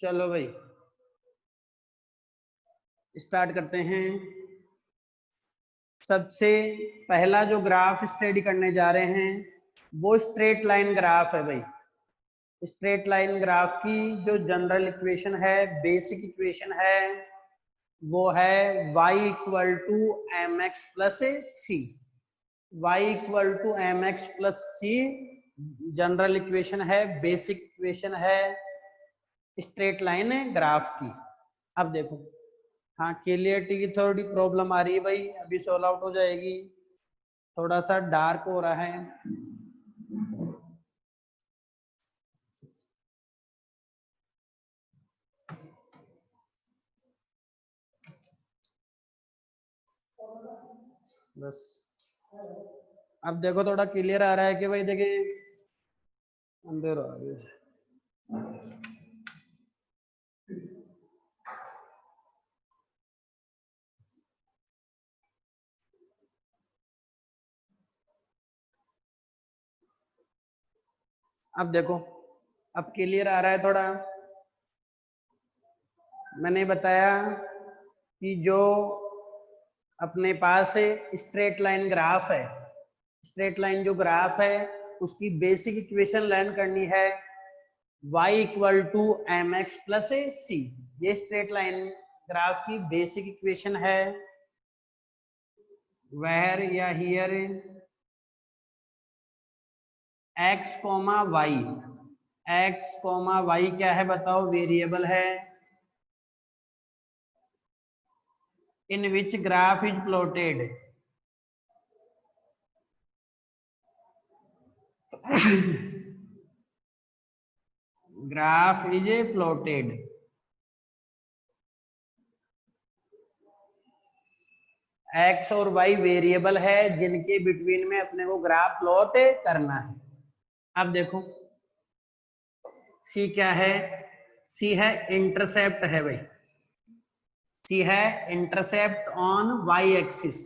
चलो भाई स्टार्ट करते हैं। सबसे पहला जो ग्राफ स्टडी करने जा रहे हैं वो स्ट्रेट लाइन ग्राफ है भाई। स्ट्रेट लाइन ग्राफ की जो जनरल इक्वेशन है, बेसिक इक्वेशन है, वो है y equal to m x plus c. y equal to m x plus c general equation है, बेसिक इक्वेशन है स्ट्रेट लाइन ग्राफ की। अब देखो, हाँ क्लियरिटी की थोड़ी प्रॉब्लम आ रही है भाई, अभी सॉल्व आउट हो जाएगी। थोड़ा सा डार्क हो रहा है। बस अब देखो थोड़ा क्लियर आ रहा है कि भाई देखिए अंधेरा आ गया। अब देखो अब क्लियर आ रहा है थोड़ा। मैंने बताया कि जो अपने पास स्ट्रेट लाइन ग्राफ है, स्ट्रेट लाइन जो ग्राफ है उसकी बेसिक इक्वेशन लर्न करनी है y equal to m x plus c. ये स्ट्रेट लाइन ग्राफ की बेसिक इक्वेशन है। वेयर या here x comma y, x comma y क्या है बताओ? वेरिएबल है in which graph is plotted. Graph is plotted. x और y वेरिएबल है जिनके बिटवीन में अपने को ग्राफ प्लॉट करना है। अब देखो c क्या है? c है इंटरसेप्ट है भाई, c है intercept on y axis.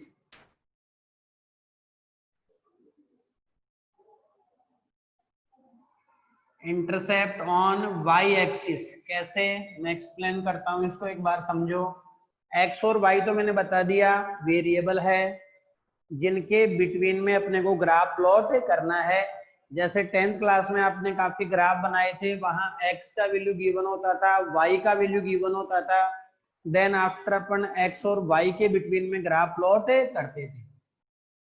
Intercept on y axis कैसे? मैं एक्सप्लेन करता हूं इसको, एक बार समझो। x और y तो मैंने बता दिया वेरिएबल है जिनके बिटवीन में अपने को ग्राफ प्लॉट करना है। जैसे 10th क्लास में आपने काफी ग्राफ बनाए थे, वहां x का वैल्यू गिवन होता था, y का वैल्यू गिवन होता था, देन आफ्टर अपन x और y के बिटवीन में ग्राफ प्लॉट करते थे।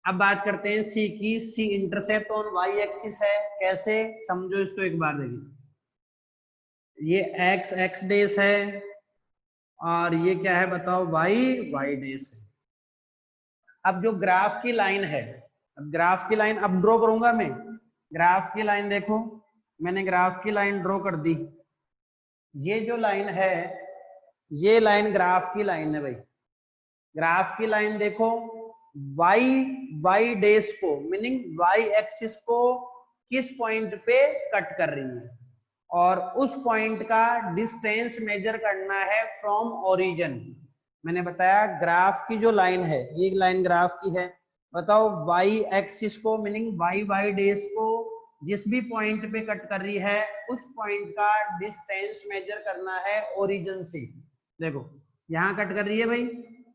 अब बात करते हैं c की। c intercept on y axis है, कैसे समझो इसको एक बार। देखिए ये x x डेस है और ये क्या है बताओ? y y डेस है। अब जो ग्राफ की लाइन है, अब ग्राफ की लाइन अब ड्रॉ करूंगा मैं। ग्राफ की लाइन देखो, मैंने ग्राफ की लाइन ड्रॉ कर दी। ये जो लाइन है ये लाइन ग्राफ की लाइन है भाई। ग्राफ की लाइन देखो, y y डेस को मीनिंग y एक्सिस को किस पॉइंट पे कट कर रही है और उस पॉइंट का डिस्टेंस मेजर करना है फ्रॉम ओरिजिन। मैंने बताया ग्राफ की जो लाइन है, ये लाइन ग्राफ की है, बताओ y एक्सिस को मीनिंग y डेस को जिस भी पॉइंट पे कट कर रही है उस पॉइंट का डिस्टेंस मेजर करना है ओरिजिन से। देखो यहाँ कट कर रही है भाई,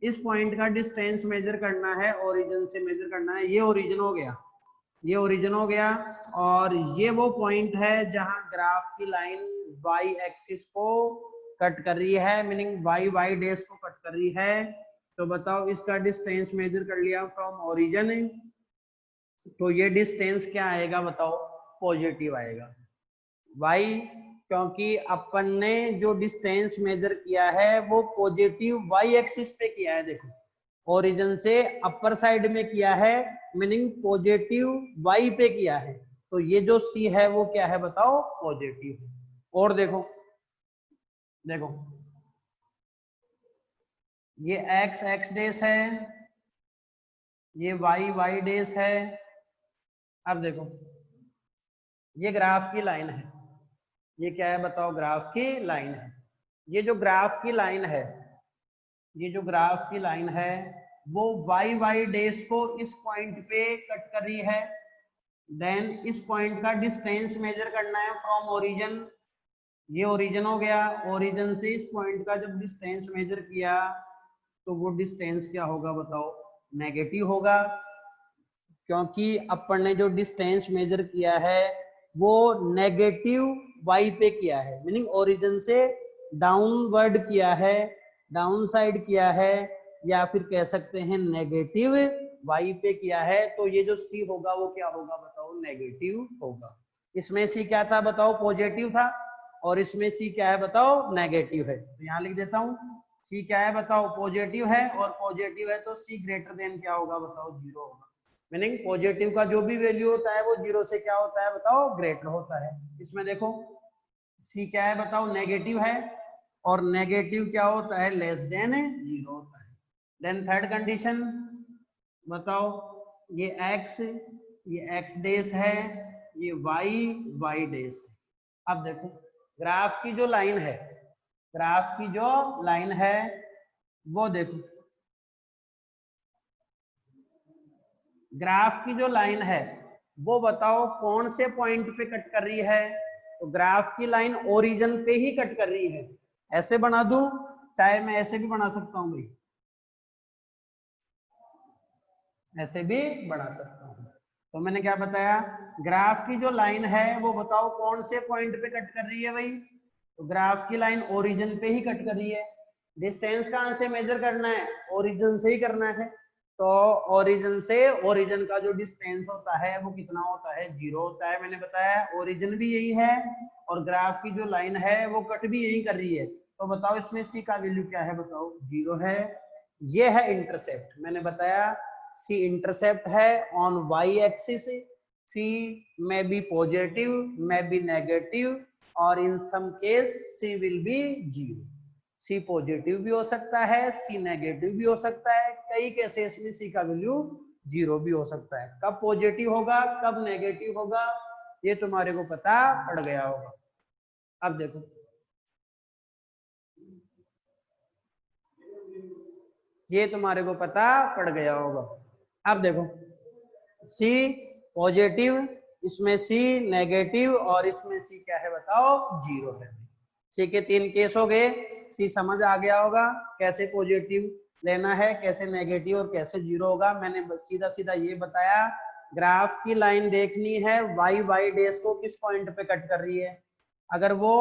इस पॉइंट का डिस्टेंस मेजर करना है ओरिजिन से मेजर करना है। ये ओरिजिन हो गया, ये ओरिजिन हो गया और ये वो पॉइंट है जहां ग्राफ की लाइन y एक्सिस को कट कर रही है मीनिंग y डेस को कट कर रही है। तो बताओ इसका डिस्टेंस मेजर कर लिया फ्रॉम ओरिजिन, तो ये डिस्टेंस क्या आएगा बताओ? पॉजिटिव आएगा। y क्योंकि अपन ने जो डिस्टेंस मेजर किया है वो पॉजिटिव y एक्सिस पे किया है। देखो ओरिजिन से अपर साइड में किया है मीनिंग पॉजिटिव y पे किया है, तो ये जो c है वो क्या है बताओ? पॉजिटिव। और देखो देखो ये x x डेस है, ये y डेस है। अब देखो ये ग्राफ की लाइन है, ये क्या है बताओ? ग्राफ की लाइन है। ये जो ग्राफ की लाइन है, ये जो ग्राफ की लाइन है वो y डेस को इस पॉइंट पे कट कर रही है, देन इस पॉइंट का डिस्टेंस मेजर करना है फ्रॉम ओरिजिन। ये ओरिजिन हो गया, ओरिजिन से इस पॉइंट का जब डिस्टेंस मेजर किया तो वो डिस्टेंस क्या होगा बताओ, नेगेटिव होगा, क्योंकि अपन ने जो डिस्टेंस मेजर किया है वो नेगेटिव वाई पे किया है, मीनिंग ओरिजिन से डाउनवर्ड किया है, डाउन साइड किया है, या फिर कह सकते हैं नेगेटिव वाई पे किया है। तो ये जो सी होगा वो क्या होगा बताओ, नेगेटिव होगा। इसमें सी क्या था बताओ, पॉजिटिव था, और इसमें सी क्या है बताओ, नेगेटिव है। तो यहाँ लिख देता हूँ, सी क्या है बताओ, पॉजिटिव है, और पॉजिटिव है तो सी ग्रेटर देन क्या होगा बताओ, जीरो होगा। मीनिंग पॉजिटिव का जो भी वैल्यू होता है वो जीरो से क्या होता है बताओ, ग्रेटर होता है। इसमें देखो सी क्या है बताओ, नेगेटिव है, और नेगेटिव क्या होता है, लेस देन जीरो होता है। देन थर्ड कंडीशन बताओ, ये एक्स डेस है, ये वाई डेस है। अब देखो ग्राफ की जो लाइन है, ग्राफ की जो लाइन है वो देखो, ग्राफ की जो लाइन है वो बताओ कौन से पॉइंट पे कट कर रही है। तो ग्राफ की लाइन ओरिजिन पे ही कट कर रही है। ऐसे बना दूं, चाहे मैं ऐसे भी बना सकता हूं भाई, ऐसे भी बना सकता हूं। तो मैंने क्या बताया, ग्राफ की जो लाइन है वो बताओ कौन से पॉइंट पे कट कर रही है भाई। तो ग्राफ की लाइन ओरिजिन पे ही कट कर रही है। डिस्टेंस कहां से मेजर करना है, ओरिजिन से ही करना है। तो ओरिजिन से ओरिजिन का जो डिस्टेंस होता है वो कितना होता है, जीरो होता है। मैंने बताया ओरिजिन भी यही है और ग्राफ की जो लाइन है वो कट भी यही कर रही है। तो बताओ इसमें सी का वैल्यू क्या है बताओ, जीरो है। ये है इंटरसेप्ट। मैंने बताया सी इंटरसेप्ट है on y axis, c may be positive, may be negative, और in some case c will be zero. C positive भी हो सकता है, सी नेगेटिव भी हो सकता है, कई केसेस में सी का वैल्यू जीरो भी हो सकता है। कब पॉजिटिव होगा कब नेगेटिव होगा ये तुम्हारे को पता पड़ गया होगा। अब देखो ये तुम्हारे को पता पड़ गया होगा। अब देखो सी पॉजिटिव, इसमें सी नेगेटिव, और इसमें सी क्या है बताओ, जीरो है। सी के तीन केस हो गए। सी समझ आ गया होगा कैसे पॉजिटिव लेना है, कैसे नेगेटिव और कैसे जीरो होगा। मैंने सीधा सीधा ये बताया, ग्राफ की लाइन देखनी है वाई डेज को किस पॉइंट पे कट कर रही है। अगर वो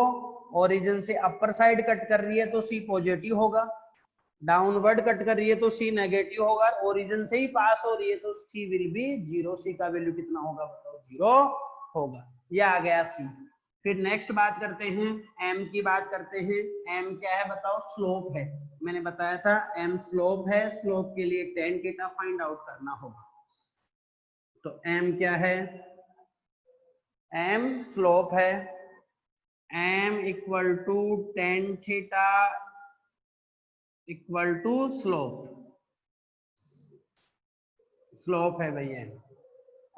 ओरिजिन से अपर साइड कट कर रही है तो सी पॉजिटिव होगा, डाउनवर्ड कट कर रही है तो सी नेगेटिव होगा, ओरिजिन से ही पास हो रही है तो सी विल बी जीरो। सी का वैल्यू कितना होगा बताओ, जीरो होगा। ये आ गया सी। फिर नेक्स्ट बात करते हैं, एम की बात करते हैं। एम क्या है बताओ, स्लोप है। मैंने बताया था एम स्लोप है, स्लोप के लिए टेन थीटा फाइंड आउट करना होगा। तो एम क्या है, एम स्लोप है, m equal to tan theta equal to slope. Slope है भैया,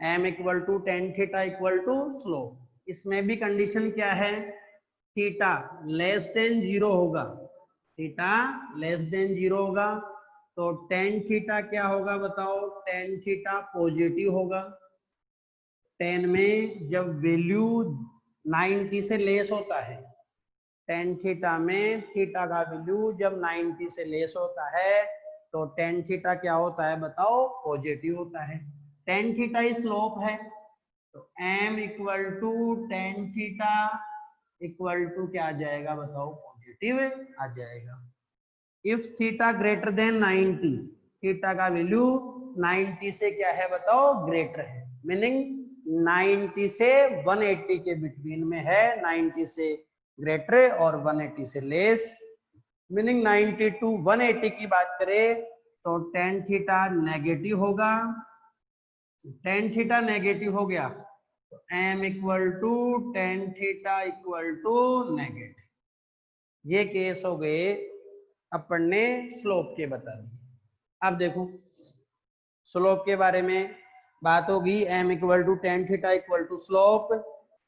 m equal to tan theta equal to slope. इसमें भी कंडीशन क्या है, थीटा लेस देन जीरो होगा, थीटा लेस देन जीरो होगा। तो टेन थीटा क्या होगा बताओ, टेन थीटा पॉजिटिव होगा। टेन में जब वैल्यू 90 से लेस होता है, टेन थीटा में थीटा का वैल्यू जब 90 से लेस होता है तो टेन थीटा क्या होता है बताओ, पॉजिटिव होता है। टेन थीटा स्लोप है, तो m equal to tan theta equal to क्या आ जाएगा बताओ, पॉजिटिव आ जाएगा। If theta greater than 90, theta का वैल्यू 90 से क्या है बताओ, ग्रेटर है, मीनिंग 90 से 180 के बिटवीन में है, 90 से ग्रेटर और 180 से लेस। मीनिंग 90 टू 180 की बात करें तो टेन थीटा नेगेटिव होगा। टेन थीटा नेगेटिव हो गया तो m equal to tan theta equal to negative. ये केस हो गए अपन ने स्लोप के बता दिए। अब देखो स्लोप के बारे में बात होगी, m equal to tan theta equal to slope.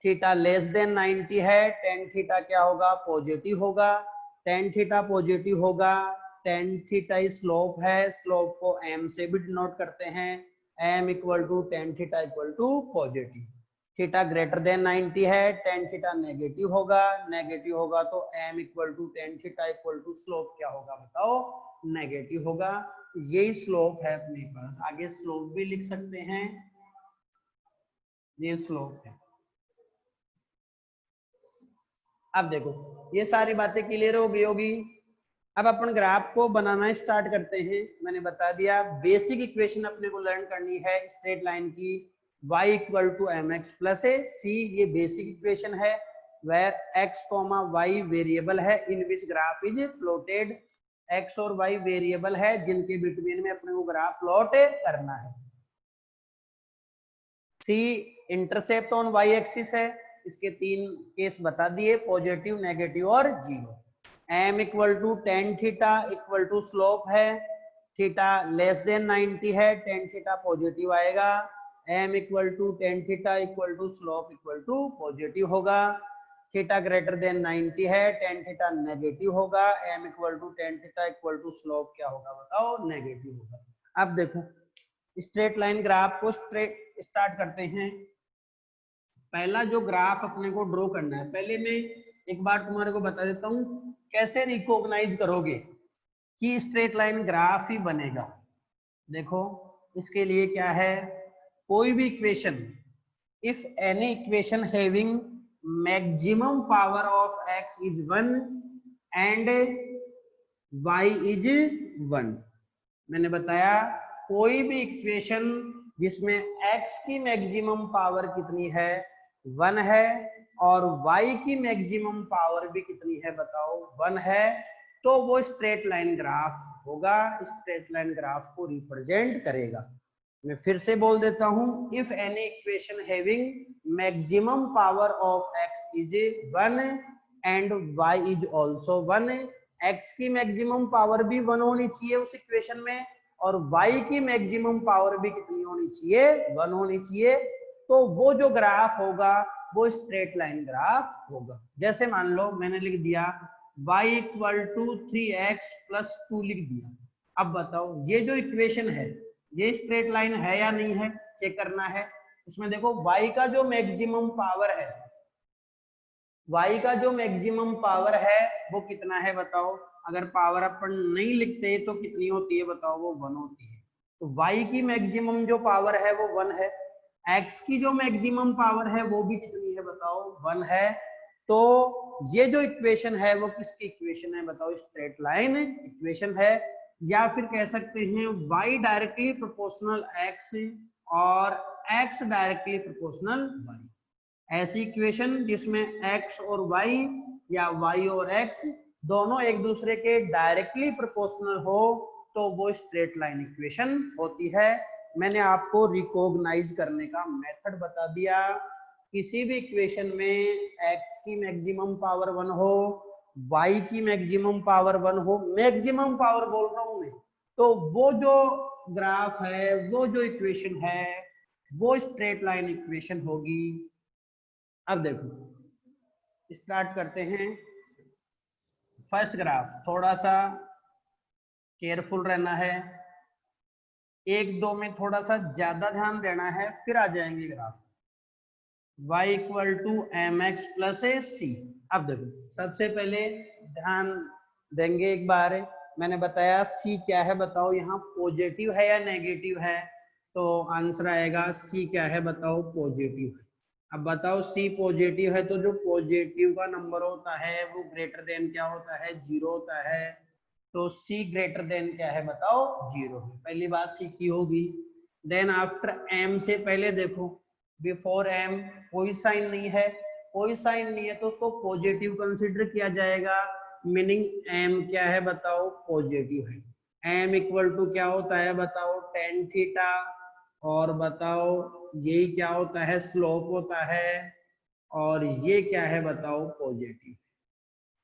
Theta less than 90 है, टेन थीटा क्या होगा, पॉजिटिव होगा। टेन थीटा पॉजिटिव होगा, टेन थीटा स्लोप है, स्लोप को m से भी डिनोट करते हैं, m equal to tan theta equal to positive. Theta greater than 90 है, टेन थीटा नेगेटिव होगा तो m equal to tan theta equal to slope क्या होगा बताओ, नेगेटिव होगा। यही स्लोप है अपने पास। आगे स्लोप भी लिख सकते हैं, ये स्लोप है। अब देखो ये सारी बातें क्लियर हो गई होगी। अब अपन ग्राफ को बनाना स्टार्ट करते हैं। मैंने बता दिया बेसिक इक्वेशन अपने को लर्न करनी है स्ट्रेट लाइन की, y equal to m x plus a c, ये बेसिक इक्वेशन है। Where x comma y variable है in which graph is plotted, x और y वेरिएबल है जिनके बिटवीन में अपने को ग्राफ प्लॉट करना है। c intercept on y axis है, इसके तीन केस बता दिए, पॉजिटिव, नेगेटिव और zero. m equal to tan theta equal to slope है, थीटा लेस देन 90 है, टेन थीटा पॉजिटिव आएगा। m equal to tan theta equal to slope equal to positive होगा। थीटा ग्रेटर देन 90 है, tan theta negative होगा। m equal to tan theta equal to slope क्या होगा बताओ, negative होगा। अब देखो स्ट्रेट लाइन ग्राफ को स्टार्ट करते हैं। पहला जो ग्राफ अपने को ड्रॉ करना है, पहले मैं एक बार तुम्हारे को बता देता हूं कैसे रिकॉग्नाइज करोगे कि स्ट्रेट लाइन ग्राफ ही बनेगा। देखो इसके लिए क्या है, कोई भी equation, if any equation having maximum power of x is 1 and y is 1, मैंने बताया कोई भी इक्वेशन जिसमें x की मैक्सिमम पावर कितनी है 1 है और y की मैक्सिमम पावर भी कितनी है बताओ 1 है, तो वो स्ट्रेट लाइन ग्राफ होगा, स्ट्रेट लाइन ग्राफ को रिप्रेजेंट करेगा। मैं फिर से बोल देता हूं, if any equation having maximum power of x is 1 and y is also 1, x की मैक्सिमम पावर भी 1 होनी चाहिए उस इक्वेशन में और y की मैक्सिमम पावर भी कितनी होनी चाहिए 1 होनी चाहिए, तो वो जो ग्राफ होगा वो स्ट्रेट लाइन ग्राफ होगा। जैसे मान लो मैंने लिख दिया y equal to 3x plus 2 लिख दिया। अब बताओ ये जो इक्वेशन है ये स्ट्रेट लाइन है या नहीं है, चेक करना है। इसमें देखो y का जो मैक्सिमम पावर है, y का जो मैक्सिमम पावर है वो कितना है बताओ। अगर पावर अपन नहीं लिखते तो कितनी होती है बताओ, वो 1 होती है। तो y की मैक्सिमम जो पावर है वो 1 है, x की जो मैक्सिमम पावर है वो भी कितनी है बताओ 1 है। तो ये जो इक्वेशन है वो किसकी इक्वेशन है बताओ, स्ट्रेट लाइन इक्वेशन है। या फिर कह सकते हैं y डायरेक्टली प्रोपोर्शनल x और x डायरेक्टली प्रोपोर्शनल y, ऐसी इक्वेशन जिसमें x और y या y और x दोनों एक दूसरे के डायरेक्टली प्रोपोर्शनल हो तो वो स्ट्रेट लाइन इक्वेशन होती है। मैंने आपको रिकॉग्नाइज करने का मेथड बता दिया। किसी भी इक्वेशन में x की मैक्सिमम पावर 1 हो, y की मैक्सिमम पावर 1 हो, मैक्सिमम पावर बोल रहा हूं मैं, तो वो जो ग्राफ है, वो जो इक्वेशन है वो स्ट्रेट लाइन इक्वेशन होगी। अब देखो स्टार्ट करते हैं। फर्स्ट ग्राफ, थोड़ा सा केयरफुल रहना है, एक दो में थोड़ा सा ज्यादा ध्यान देना है, फिर आ जाएंगे graph. y equal to m x plus a c. अब देखो सबसे पहले ध्यान देंगे एक बार, मैंने बताया c क्या है बताओ, यहाँ पॉजिटिव है या नेगेटिव है, तो आंसर आएगा c क्या है बताओ, पॉजिटिव है। अब बताओ c पॉजिटिव है तो जो पॉजिटिव का नंबर होता है वो ग्रेटर देन क्या होता है, 0 होता है। तो c ग्रेटर देन क्या है बताओ, 0 है। पहली बात c की होगी। देन आफ्टर m से पहले देखो, बिफोर m कोई साइन नहीं है, कोई साइन नहीं है तो उसको पॉजिटिव कंसीडर किया जाएगा, मीनिंग m क्या है बताओ, पॉजिटिव है। m इक्वल टू क्या होता है बताओ, टेन थीटा, और बताओ यही क्या होता है, स्लोप होता है, और ये क्या है बताओ, पॉजिटिव।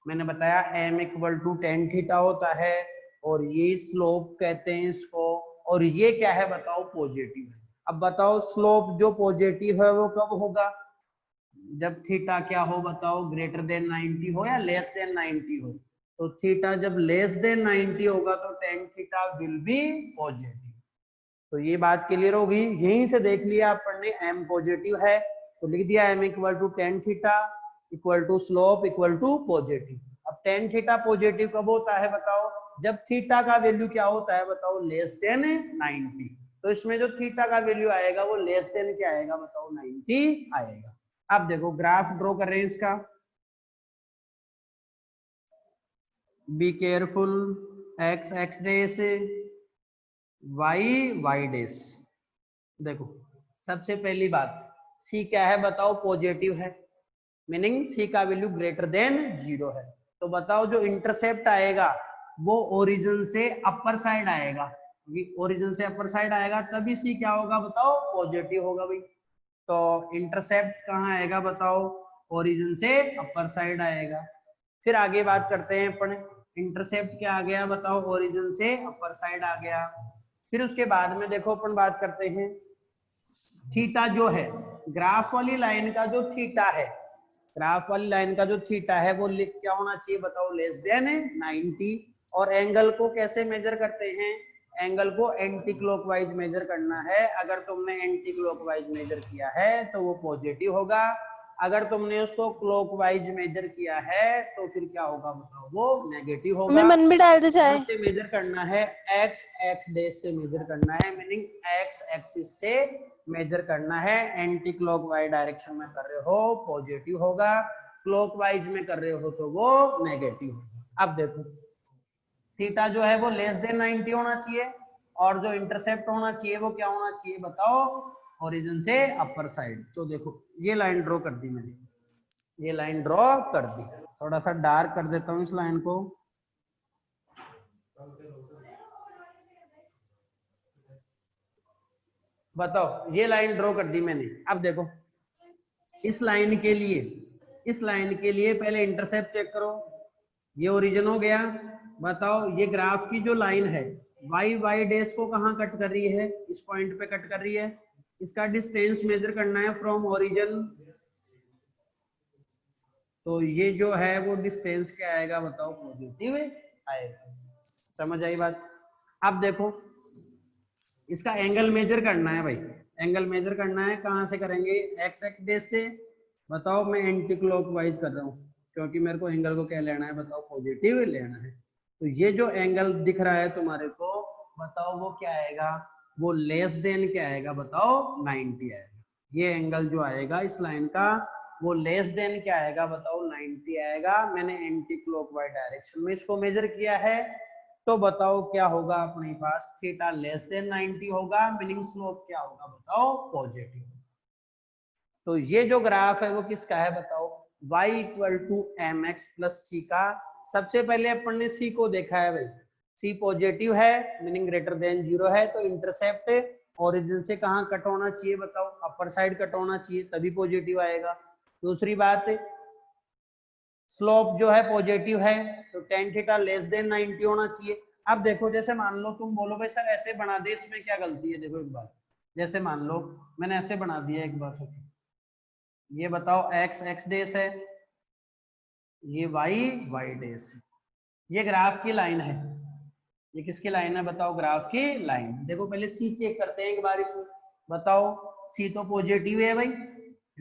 मैंने बताया m equal to tan theta होता है और ये स्लोप कहते हैं इसको, और ये क्या है बताओ, पॉजिटिव है। अब बताओ स्लोप जो पॉजिटिव है वो कब होगा, जब थीटा क्या हो बताओ, ग्रेटर देन 90 हो या लेस देन 90 हो। तो थीटा जब लेस देन 90 होगा तो tan theta will be positive. तो ये बात क्लियर होगी, यहीं से देख लिया अपन ने m पॉजिटिव है। तो लिख दिया m equal to tan theta equal to slope equal to positive. अब टेन थीटा पॉजिटिव कब होता है बताओ, जब थीटा का वैल्यू क्या होता है बताओ, लेस देन 90। तो इसमें जो थीटा का वैल्यू आएगा वो लेस देन क्या आएगा बताओ, 90 आएगा। अब देखो ग्राफ ड्रॉ कर रहे हैं इसका, be careful, x axes, y axes. देखो सबसे पहली बात, सी क्या है बताओ, पॉजिटिव है, मीनिंग सी का वैल्यू ग्रेटर देन 0 है। तो बताओ जो इंटरसेप्ट आएगा वो ओरिजिन से अपर साइड आएगा, क्योंकि ओरिजिन से अपर साइड आएगा तभी सी क्या होगा बताओ, पॉजिटिव होगा भाई। तो इंटरसेप्ट कहाँ आएगा बताओ, ओरिजिन से अपर साइड आएगा। फिर आगे बात करते हैं अपन, इंटरसेप्ट क्या आ गया बताओ, ओरिजिन से अपर साइड आ गया। फिर उसके बाद में देखो अपन बात करते हैं थीटा जो है, ग्राफ वाली लाइन का जो थीटा है, ग्राफ वाली लाइन का जो थीटा है वो क्या होना चाहिए बताओ, लेस देन 90। और एंगल को कैसे मेजर करते हैं, एंगल को एंटी क्लॉकवाइज मेजर करना है। अगर तुमने एंटी क्लॉकवाइज मेजर किया है तो वो पॉजिटिव होगा, अगर तुमने उसको क्लॉकवाइज मेजर किया है तो फिर क्या होगा बताओ, वो नेगेटिव होगा। मन भी डाल दे चाहे से मेजर करना है, एक्स एक्स डेज से मेजर करना है, मीनिंग एक्स एक्सिस से मेजर करना है। एंटी क्लॉकवाइज डायरेक्शन में कर रहे हो पॉजिटिव होगा, क्लॉकवाइज में कर रहे हो तो वो नेगेटिव होगा। अब देखो थीटा जो है वो लेस देन 90 होना चाहिए, और जो इंटरसेप्ट होना चाहिए वो क्या होना चाहिए बताओ, ओरिजिन से अपर साइड। तो देखो ये लाइन ड्रॉ कर दी मैंने, ये लाइन ड्रॉ कर दी, थोड़ा सा डार्क कर देता हूँ इस लाइन को। बताओ ये लाइन ड्रॉ कर दी मैंने। अब देखो इस लाइन के लिए, इस लाइन के लिए पहले इंटरसेप्ट चेक करो, ये ओरिजिन हो गया। बताओ ये ग्राफ की जो लाइन है वाई वाई डेज को कहाँ कट कर रही है, इस पॉइंट पे कट कर रही है। इसका डिस्टेंस मेजर करना है फ्रॉम ओरिजिन, तो ये जो है वो डिस्टेंस क्या आएगा बताओ, पॉजिटिव आएगा। समझ आई बात। अब देखो इसका एंगल मेजर करना है भाई, एंगल मेजर करना है, कहाँ से करेंगे, एक्स एक्स डेज से। बताओ मैं एंटी क्लॉकवाइज कर रहा हूँ क्योंकि मेरे को एंगल को क्या लेना है बताओ, पॉजिटिव लेना है। तो ये जो एंगल दिख रहा है तुम्हारे को बताओ वो क्या आएगा, वो लेस देन क्या आएगा बताओ, 90 आएगा। ये एंगल जो आएगा इस लाइन का वो लेस देन क्या आएगा बताओ, 90 आएगा। मैंने एंटी क्लॉकवाइज डायरेक्शन में इसको मेजर किया है, तो बताओ क्या होगा अपने पास, थीटा लेस देन 90 होगा, मीनिंग स्लोप क्या होगा बताओ, पॉजिटिव। तो ये जो ग्राफ है वो किसका है बताओ, y equal to m x plus c का। सबसे पहले अपन ने c को देखा है भाई, c पॉजिटिव है मीनिंग ग्रेटर देन 0 है, तो इंटरसेप्ट ओरिजिन से कहाँ कट होना चाहिए बताओ, अपर साइड कट होना चाहिए तभी पॉजिटिव आएगा। दूसरी बात स्लोप जो है पॉजिटिव है, तो टेन थीटा लेस देन 90 होना चाहिए। अब देखो जैसे मान लो तुम बोलो भाई सर ऐसे बना दे, इसमें क्या गलती है, देखो एक बार, जैसे मान लो मैंने ऐसे बना दिया एक बार, ये बताओ एक्स एक्स डेस है, ये वाई वाई डेस है, ये ग्राफ की लाइन है, ये किसकी लाइन है बताओ, ग्राफ की लाइन। देखो पहले सी चेक करते हैं एक बार इसमें, बताओ सी तो पॉजिटिव है भाई,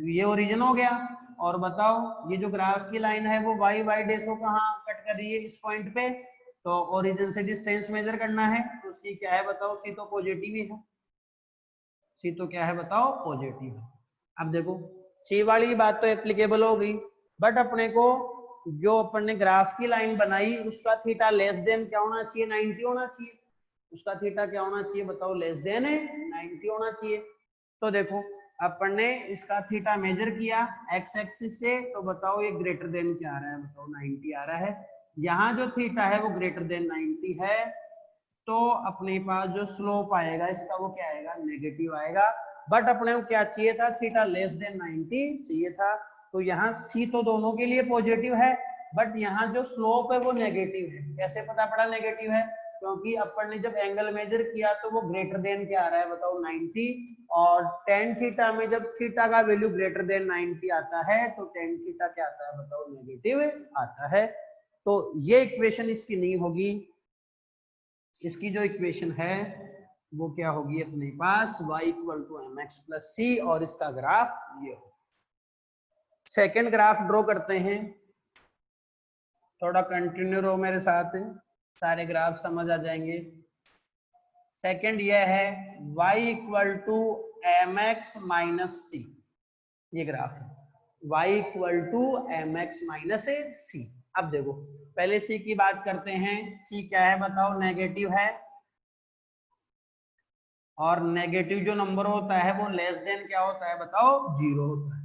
ये ओरिजिन हो गया। और बताओ ये जो ग्राफ की लाइन है वो वाई वाई डेस को कहाँ कट कर रही है, इस पॉइंट पे, तो ओरिजिन से डिस्टेंस मेजर करना है, तो सी क्या है बताओ, सी तो पॉजिटिव ही है, सी तो क्या है बताओ, पॉजिटिव है। अब देखो सी वाली बात तो एप्लीकेबल हो गई, बट अपने को जो अपन ने ग्राफ की लाइन बनाई उसका थीटा लेस देन क्या होना चाहिए, 90 होना चाहिए। उसका थीटा क्या होना चाहिए बताओ, लेस देन 90 होना चाहिए। तो देखो अपन ने इसका थीटा मेजर किया एक्स एक्सिस से, तो बताओ ये ग्रेटर देन क्या आ रहा है बताओ, 90 आ रहा है। यहाँ जो थीटा है वो ग्रेटर देन 90 है, तो अपने पास जो स्लोप आएगा इसका वो क्या आएगा, नेगेटिव आएगा। बट अपने को क्या चाहिए था, थीटा लेस देन 90 चाहिए था। तो यहाँ सी तो दोनों के लिए पॉजिटिव है, बट यहाँ जो स्लोप है वो नेगेटिव है। कैसे पता पड़ा नेगेटिव है, क्योंकि अपन ने जब एंगल मेजर किया तो वो ग्रेटर देन क्या आ रहा है बताओ, 90। और टेन थीटा में जब थीटा का वैल्यू ग्रेटर देन 90 आता है तो टेन थीटा क्या आता है बताओ, नेगेटिव आता है। तो ये इक्वेशन इसकी नहीं होगी, इसकी जो इक्वेशन है वो क्या होगी अपने पास, y equal to m x plus c, और इसका ग्राफ ये हो। सेकंड ग्राफ ड्रॉ करते हैं, थोड़ा कंटिन्यू रहो मेरे साथ, सारे ग्राफ समझ आ जाएंगे। सेकंड यह है y equal to m x minus c, ये ग्राफ है y equal to m x minus c. अब देखो पहले c की बात करते हैं, c क्या है बताओ, नेगेटिव है, और नेगेटिव जो नंबर होता है वो लेस देन क्या होता है बताओ, 0 होता है।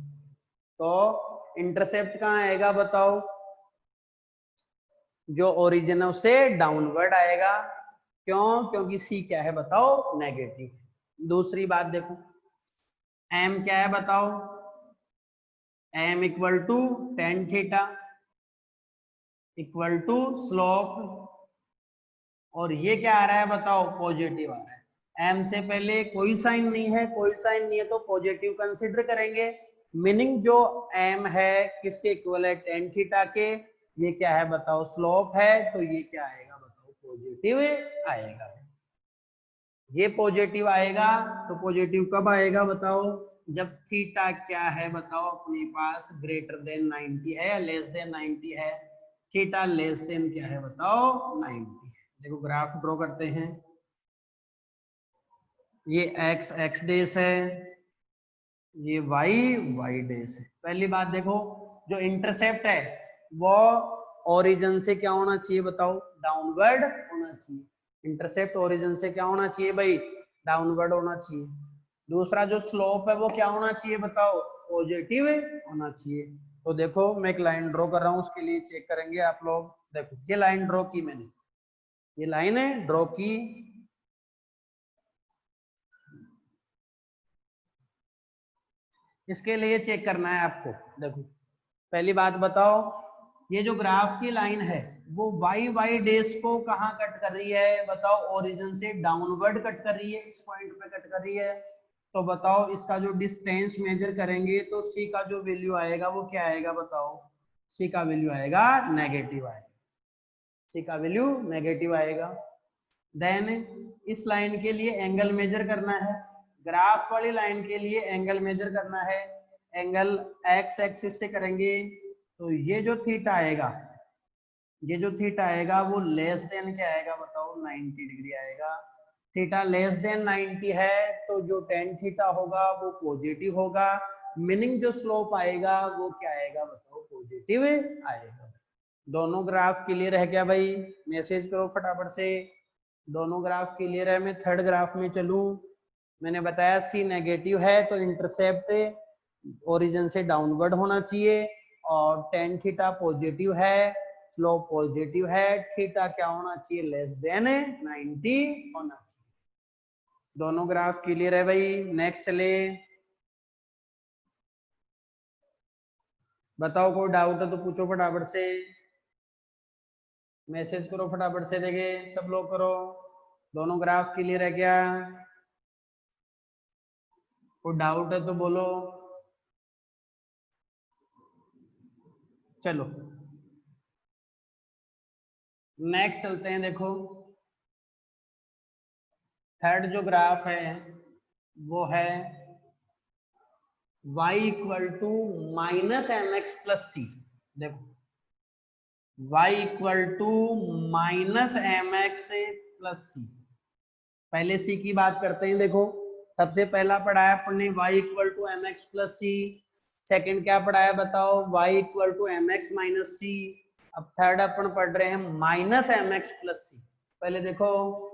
तो इंटरसेप्ट कहाँ आएगा बताओ, जो ओरिजिन है उससे डाउनवर्ड आएगा, क्यों, क्योंकि c क्या है बताओ, नेगेटिव। दूसरी बात देखो, m क्या है बताओ, m equal to tan theta equal to slope, और ये क्या आ रहा है बताओ, पॉजिटिव आ रहा है। m से पहले कोई साइन नहीं है, कोई साइन नहीं है तो पॉजिटिव कंसीडर करेंगे, मीनिंग जो m है किसके इक्वल है, टेन थीटा के, ये क्या है बताओ, स्लोप है, तो ये क्या आएगा बताओ, पॉजिटिव आएगा। ये पॉजिटिव आएगा, तो पॉजिटिव कब आएगा बताओ, जब थीटा क्या है बताओ अपने पास ग्रेटर देन 90 है या लेस देन 90 है, थीटा लेस देन क्या है बताओ 90 है। देखो ग्राफ ड्रॉ करते हैं, ये x x डेस है, ये y y डेस है। पहली बात देखो, जो इंटरसेप्ट है वो ओरिजिन से क्या होना चाहिए बताओ, डाउनवर्ड होना चाहिए। इंटरसेप्ट ओरिजिन से क्या होना चाहिए भाई, डाउनवर्ड होना चाहिए। दूसरा जो स्लोप है वो क्या होना चाहिए बताओ, पॉजिटिव होना चाहिए। तो देखो मैं एक लाइन ड्रॉ कर रहा हूं, उसके लिए चेक करेंगे आप लोग। देखो ये लाइन ड्रॉ की मैंने, ये लाइन है ड्रॉ की, इसके लिए चेक करना है आपको। देखो पहली बात बताओ, ये जो ग्राफ की लाइन है वो वाई वाई डेज को कहाँ कट कर रही है बताओ, ओरिजिन से डाउनवर्ड कट कर रही है, इस पॉइंट पे कट कर रही है। तो बताओ इसका जो डिस्टेंस मेजर करेंगे तो सी का जो वैल्यू आएगा वो क्या आएगा बताओ, सी का वैल्यू आएगा नेगेटिव आएगा, सी का वैल्यू नेगेटिव आएगा। देन इस लाइन के लिए एंगल मेजर करना है, ग्राफ वाली लाइन के लिए एंगल मेजर करना है, एंगल एक्स एक्सिस से करेंगे, तो ये जो थीटा आएगा, ये जो थीटा आएगा वो लेस देन क्या आएगा बताओ, 90 डिग्री आएगा। थीटा लेस देन 90 है तो जो टेन थीटा होगा वो पॉजिटिव होगा, मीनिंग जो स्लोप आएगा वो क्या आएगा बताओ, पॉजिटिव आएगा। दोनों ग्राफ क्लियर है क्या भाई, मैसेज करो फटाफट से। दोनों ग्राफ क्लियर है, मैं थर्ड ग्राफ में चलूं। मैंने बताया सी नेगेटिव है तो इंटरसेप्ट ओरिजिन से डाउनवर्ड होना चाहिए, और टेन थीटा पॉजिटिव है, स्लोप पॉजिटिव है, थीटा क्या होना चाहिए, लेस देन 90 होना चाहिए। दोनों ग्राफ क्लियर है भाई, नेक्स्ट चले। बताओ कोई डाउट है तो पूछो फटाफट से, मैसेज करो फटाफट से, देखे सब लोग करो। दोनों ग्राफ क्लियर है क्या, कोई डाउट है तो बोलो। चलो नेक्स्ट चलते हैं। देखो थर्ड जो ग्राफ है वो है y equal to minus m x plus c. देखो y equal to minus m x plus c, पहले c की बात करते हैं। देखो सबसे पहला पढ़ा है अपन ने y equal to m x plus c, second क्या पढ़ा है बताओ, y equal to m x minus c, अब थर्ड अपन पढ़ रहे हैं minus m x plus c. पहले देखो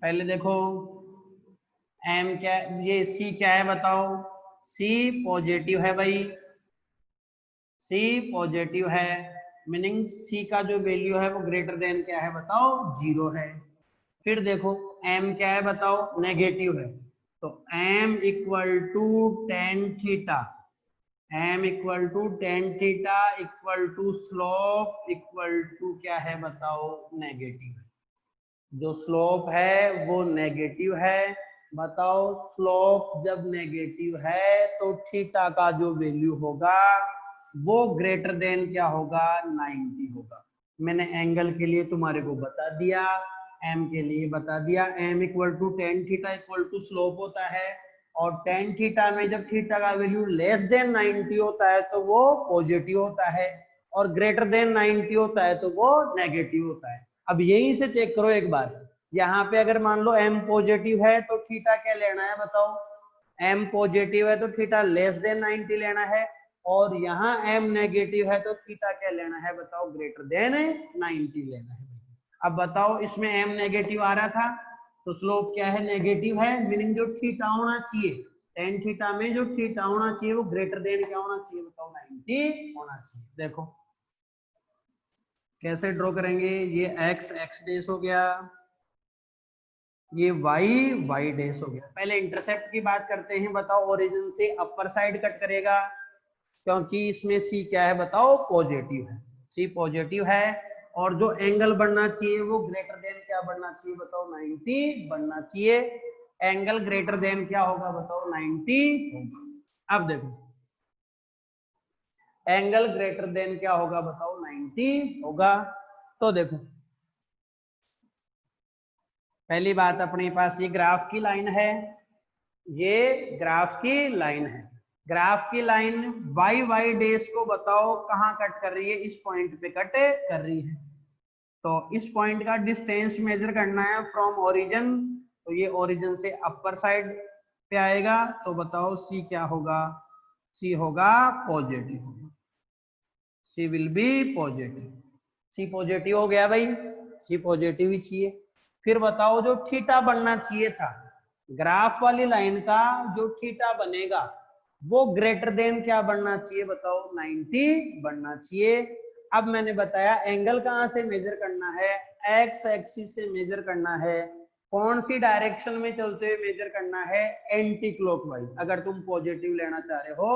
पहले देखो m क्या, ये c क्या है बताओ, c पॉजिटिव है भाई, c पॉजिटिव है, मीनिंग c का जो वैल्यू है वो ग्रेटर देन क्या है बताओ, 0 है। फिर देखो m क्या है बताओ, नेगेटिव है, तो m equal to tan theta, m equal to tan theta equal to slope equal to क्या है बताओ, नेगेटिव है। जो स्लोप है वो नेगेटिव है, बताओ स्लोप जब नेगेटिव है तो थीटा का जो वैल्यू होगा वो ग्रेटर देन क्या होगा, 90 होगा। मैंने एंगल के लिए तुम्हारे को बता दिया, एम के लिए बता दिया, m equal to tan theta equal to slope होता है, और टेन थीटा में जब थीटा का वैल्यू लेस देन 90 होता है तो वो पॉजिटिव होता है, और ग्रेटर देन 90 होता है तो वो नेगेटिव होता है। अब यहीं से चेक करो एक बार, यहाँ पे अगर मान लो एम पॉजिटिव है तो थीटा क्या लेना है बताओ, एम पॉजिटिव है तो थीटा लेस देन 90 लेना है, और यहाँ एम नेगेटिव है तो थीटा क्या लेना है बताओ, ग्रेटर देन 90 लेना है। अब बताओ इसमें एम नेगेटिव आ रहा था तो स्लोप क्या है, नेगेटिव है, मीनिंग जो थीटा होना चाहिए टेन थीटा में जो थीटा होना चाहिए वो ग्रेटर देन क्या होना चाहिए बताओ, 90 होना चाहिए। देखो कैसे ड्रॉ करेंगे, ये एक्स एक्स डेस हो गया, ये वाई वाई डेस हो गया। पहले इंटरसेप्ट की बात करते हैं, बताओ ओरिजिन से अपर साइड कट करेगा क्योंकि इसमें सी क्या है बताओ, पॉजिटिव है, सी पॉजिटिव है, और जो एंगल बनना चाहिए वो ग्रेटर देन क्या बनना चाहिए बताओ, 90 बनना चाहिए। एंगल ग्रेटर देन क्या होगा बताओ, 90 होगा। अब देखो एंगल ग्रेटर देन क्या होगा बताओ, 90 होगा। तो देखो पहली बात अपने पास ये ग्राफ की लाइन है, ये ग्राफ की लाइन है, ग्राफ की लाइन वाई वाई डेज को बताओ कहाँ कट कर रही है, इस पॉइंट पे कट कर रही है। तो इस पॉइंट का डिस्टेंस मेजर करना है फ्रॉम ओरिजिन, तो ये ओरिजिन से अपर साइड पे आएगा, तो बताओ सी क्या होगा, सी होगा पॉजिटिव होगा, she will be positive. She positive हो गया भाई, सी पॉजिटिव ही चाहिए। फिर बताओ जो थीटा बनना चाहिए था, ग्राफ वाली लाइन का जो थीटा बनेगा वो ग्रेटर देन क्या बनना चाहिए बताओ, 90 बनना चाहिए। अब मैंने बताया एंगल कहां से मेजर करना है, एक्स एक्सिस से मेजर करना है, कौन सी डायरेक्शन में चलते हुए मेजर करना है, एंटी क्लॉकवाइज। अगर तुम पॉजिटिव लेना चाह रहे हो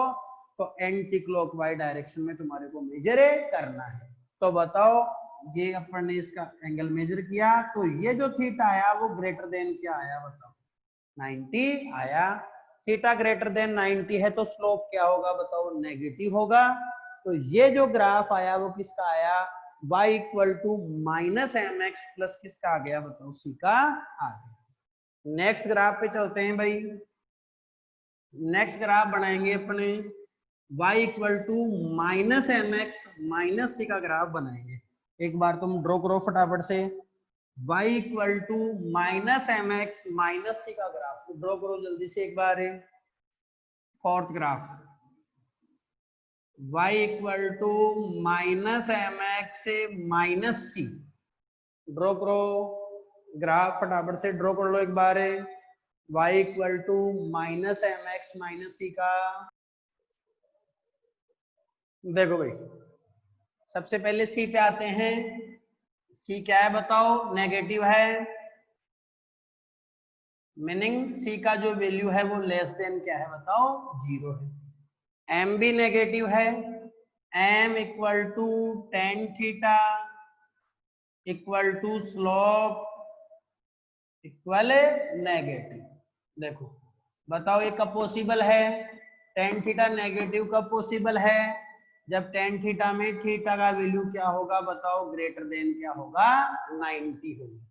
तो एंटी क्लॉकवाइज डायरेक्शन में तुम्हारे को मेजर करना है। तो बताओ ये अपन ने इसका एंगल मेजर किया तो ये जो थीटा आया वो ग्रेटर देन क्या आया बताओ, 90 आया। थीटा ग्रेटर देन 90 है तो स्लोप क्या होगा बताओ, नेगेटिव होगा। तो ये जो ग्राफ आया वो किसका आया, y equal to minus m x plus किसका आ गया बताओ, सी का आ गया। नेक्स्ट ग्राफ पे चलते हैं भाई, नेक्स्ट ग्राफ बनाएंगे अपने y equal to minus m x minus c का ग्राफ बनाएंगे। एक बार तुम ड्रॉ करो फटाफट से, y equal to minus m x minus c का ग्राफ ड्रॉ करो जल्दी से एक बार। Fourth graph y equal to minus m x minus c, draw करो ग्राफ फटाफट से ड्रॉ कर लो एक बार। y equal to minus m x minus c का, देखो भाई सबसे पहले सी पे आते हैं, सी क्या है बताओ, नेगेटिव है, मीनिंग सी का जो वैल्यू है वो लेस देन क्या है बताओ, 0 है। एम भी नेगेटिव है, m equal to tan theta equal to slope equal negative. देखो बताओ ये कब पॉसिबल है, टेन थीटा नेगेटिव कब पॉसिबल है, जब टेन थीटा में थीटा का वैल्यू क्या होगा बताओ, ग्रेटर देन क्या होगा, 90 होगा।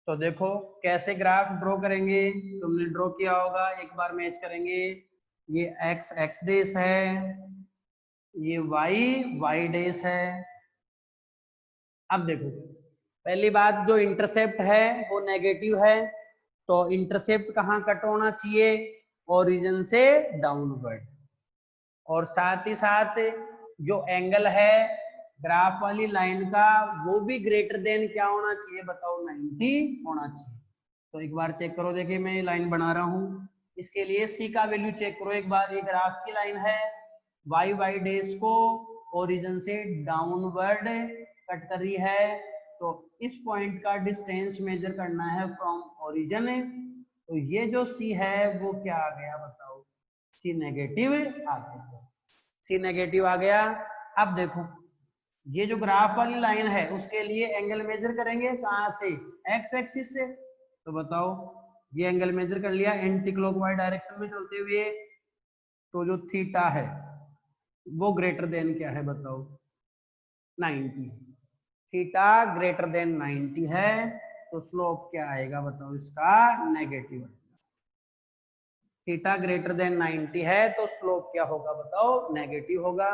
तो देखो कैसे ग्राफ ड्रॉ करेंगे, तुमने ड्रॉ किया होगा, एक बार मैच करेंगे। ये एक्स एक्स डेस है, ये वाई वाई डेस है। अब देखो पहली बात जो इंटरसेप्ट है वो नेगेटिव है, तो इंटरसेप्ट कहाँ कट होना चाहिए, ओरिजिन से डाउनवर्ड। और साथ ही साथ जो एंगल है ग्राफ वाली लाइन का वो भी ग्रेटर देन क्या होना चाहिए बताओ, 90 होना चाहिए। तो एक बार चेक करो, देखिए मैं ये लाइन बना रहा हूँ, इसके लिए सी का वैल्यू चेक करो एक बार। ये ग्राफ की लाइन है, वाई वाई डेज को ओरिजिन से डाउनवर्ड कट कर रही है, तो इस पॉइंट का डिस्टेंस मेजर करना है फ्रॉम ओरिजिन। तो ये जो सी है वो क्या आ गया बताओ, सी नेगेटिव आ गया, सी नेगेटिव आ गया। अब देखो ये जो ग्राफ वाली लाइन है उसके लिए एंगल मेजर करेंगे कहां से, एक्स एक्सिस से। तो बताओ ये एंगल मेजर कर लिया एंटी क्लॉकवाइज डायरेक्शन में चलते हुए, तो जो थीटा है वो ग्रेटर देन क्या है बताओ, 90। थीटा ग्रेटर देन 90 है, तो स्लोप क्या आएगा बताओ इसका, नेगेटिव। थीटा ग्रेटर देन 90 है तो स्लोप क्या होगा बताओ, नेगेटिव होगा।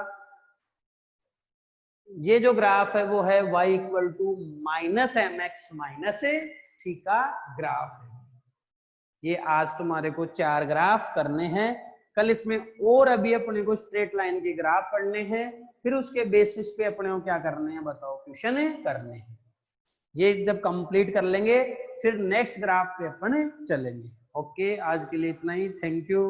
ये जो ग्राफ है वो है y equal to minus m x minus c का ग्राफ है। ये आज तुम्हारे को 4 ग्राफ करने हैं, कल इसमें और अभी अपने को स्ट्रेट लाइन के ग्राफ पढ़ने हैं, फिर उसके बेसिस पे अपने को क्या करने हैं बताओ, क्वेश्चन करने हैं। ये जब कंप्लीट कर लेंगे फिर नेक्स्ट ग्राफ पे अपन चलेंगे। ओके, आज के लिए इतना ही, थैंक यू।